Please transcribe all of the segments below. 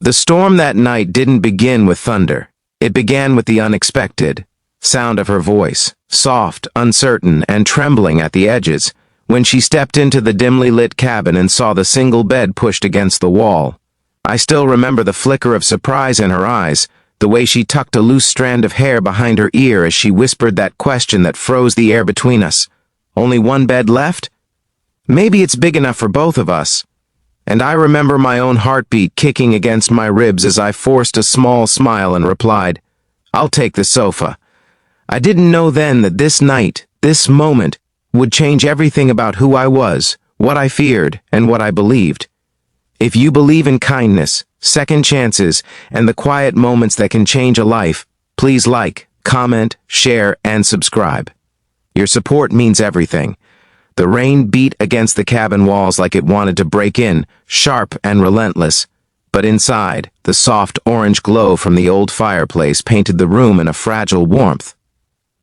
The storm that night didn't begin with thunder. It began with the unexpected sound of her voice, soft, uncertain, and trembling at the edges, when she stepped into the dimly lit cabin and saw the single bed pushed against the wall. I still remember the flicker of surprise in her eyes, the way she tucked a loose strand of hair behind her ear as she whispered that question that froze the air between us. Only one bed left? Maybe it's big enough for both of us. And I remember my own heartbeat kicking against my ribs as I forced a small smile and replied, "I'll take the sofa." I didn't know then that this night, this moment, would change everything about who I was, what I feared, and what I believed. If you believe in kindness, second chances, and the quiet moments that can change a life, please like, comment, share, and subscribe. Your support means everything. The rain beat against the cabin walls like it wanted to break in, sharp and relentless. But inside, the soft orange glow from the old fireplace painted the room in a fragile warmth.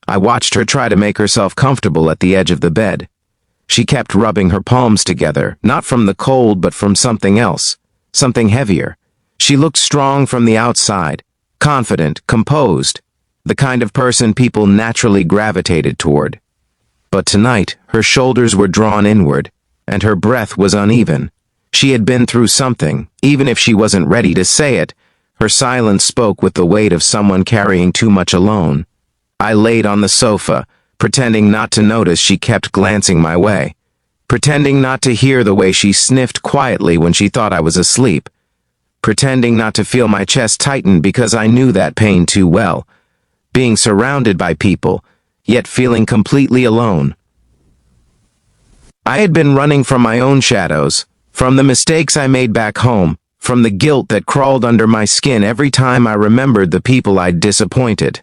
I watched her try to make herself comfortable at the edge of the bed. She kept rubbing her palms together, not from the cold but from something else, something heavier. She looked strong from the outside, confident, composed, the kind of person people naturally gravitated toward. But tonight, her shoulders were drawn inward, and her breath was uneven. She had been through something, even if she wasn't ready to say it. Her silence spoke with the weight of someone carrying too much alone. I laid on the sofa, pretending not to notice she kept glancing my way, pretending not to hear the way she sniffed quietly when she thought I was asleep, pretending not to feel my chest tighten because I knew that pain too well, being surrounded by people, yet feeling completely alone. I had been running from my own shadows, from the mistakes I made back home, from the guilt that crawled under my skin every time I remembered the people I'd disappointed.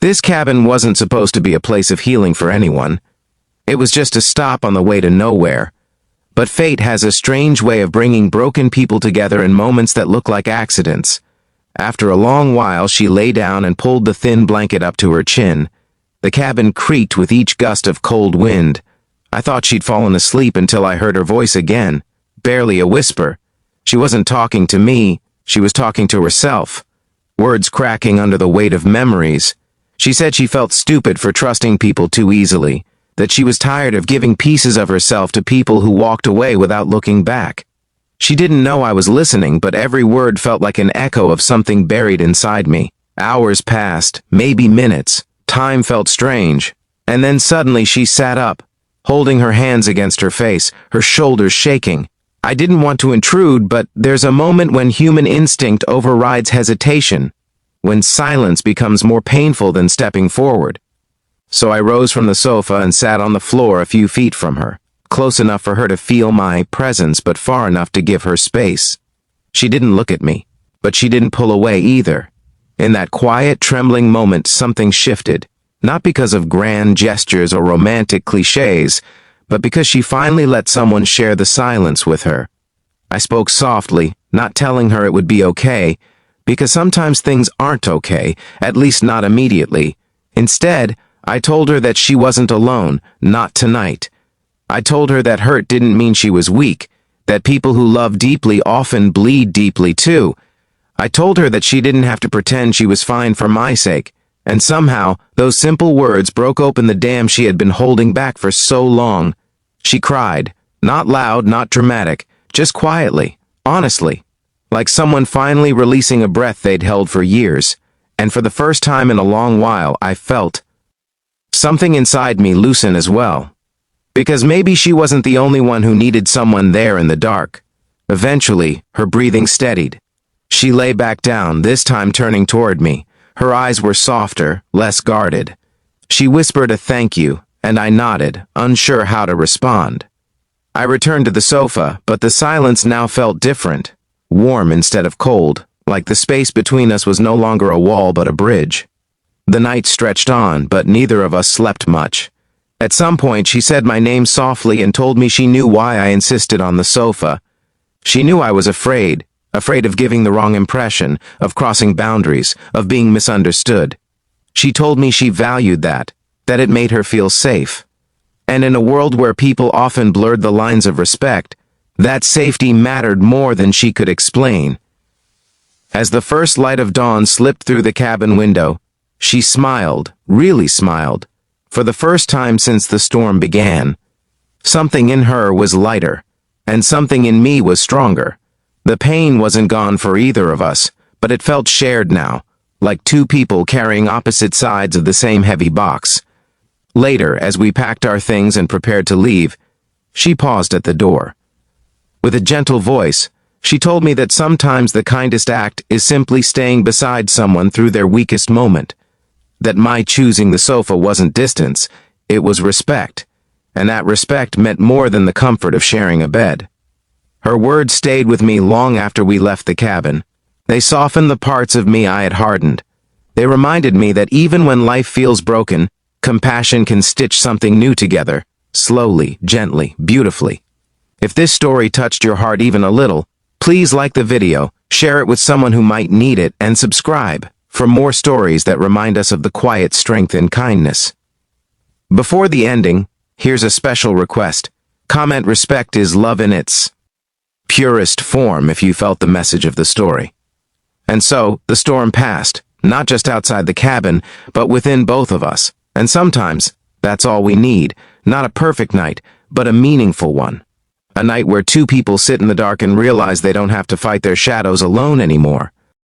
This cabin wasn't supposed to be a place of healing for anyone. It was just a stop on the way to nowhere. But fate has a strange way of bringing broken people together in moments that look like accidents. After a long while, she lay down and pulled the thin blanket up to her chin. The cabin creaked with each gust of cold wind. I thought she'd fallen asleep until I heard her voice again, barely a whisper. She wasn't talking to me, she was talking to herself, words cracking under the weight of memories. She said she felt stupid for trusting people too easily, that she was tired of giving pieces of herself to people who walked away without looking back. She didn't know I was listening, but every word felt like an echo of something buried inside me. Hours passed, maybe minutes. Time felt strange. And then suddenly she sat up, holding her hands against her face, her shoulders shaking. I didn't want to intrude, but there's a moment when human instinct overrides hesitation, when silence becomes more painful than stepping forward. So I rose from the sofa and sat on the floor a few feet from her, close enough for her to feel my presence but far enough to give her space. She didn't look at me, but she didn't pull away either. In that quiet, trembling moment, something shifted, not because of grand gestures or romantic cliches, but because she finally let someone share the silence with her. I spoke softly, not telling her it would be okay, because sometimes things aren't okay, at least not immediately. Instead, I told her that she wasn't alone, not tonight. I told her that hurt didn't mean she was weak, that people who love deeply often bleed deeply too. I told her that she didn't have to pretend she was fine for my sake, and somehow, those simple words broke open the dam she had been holding back for so long. She cried, not loud, not dramatic, just quietly, honestly. Like someone finally releasing a breath they'd held for years, and for the first time in a long while, I felt something inside me loosen as well. Because maybe she wasn't the only one who needed someone there in the dark. Eventually, her breathing steadied. She lay back down, this time turning toward me. Her eyes were softer, less guarded. She whispered a thank you, and I nodded, unsure how to respond. I returned to the sofa, but the silence now felt different. Warm instead of cold, like the space between us was no longer a wall but a bridge. The night stretched on, but neither of us slept much. At some point, she said my name softly and told me she knew why I insisted on the sofa. She knew I was afraid of giving the wrong impression, of crossing boundaries, of being misunderstood. She told me she valued that it made her feel safe. And in a world where people often blurred the lines of respect, that safety mattered more than she could explain. As the first light of dawn slipped through the cabin window, she smiled, really smiled, for the first time since the storm began. Something in her was lighter, and something in me was stronger. The pain wasn't gone for either of us, but it felt shared now, like two people carrying opposite sides of the same heavy box. Later, as we packed our things and prepared to leave, she paused at the door. With a gentle voice, she told me that sometimes the kindest act is simply staying beside someone through their weakest moment. That my choosing the sofa wasn't distance, it was respect, and that respect meant more than the comfort of sharing a bed. Her words stayed with me long after we left the cabin. They softened the parts of me I had hardened. They reminded me that even when life feels broken, compassion can stitch something new together, slowly, gently, beautifully. If this story touched your heart even a little, please like the video, share it with someone who might need it, and subscribe for more stories that remind us of the quiet strength and kindness. Before the ending, here's a special request. Comment respect is love in its purest form if you felt the message of the story. And so, the storm passed, not just outside the cabin, but within both of us. And sometimes, that's all we need, not a perfect night, but a meaningful one. A night where two people sit in the dark and realize they don't have to fight their shadows alone anymore.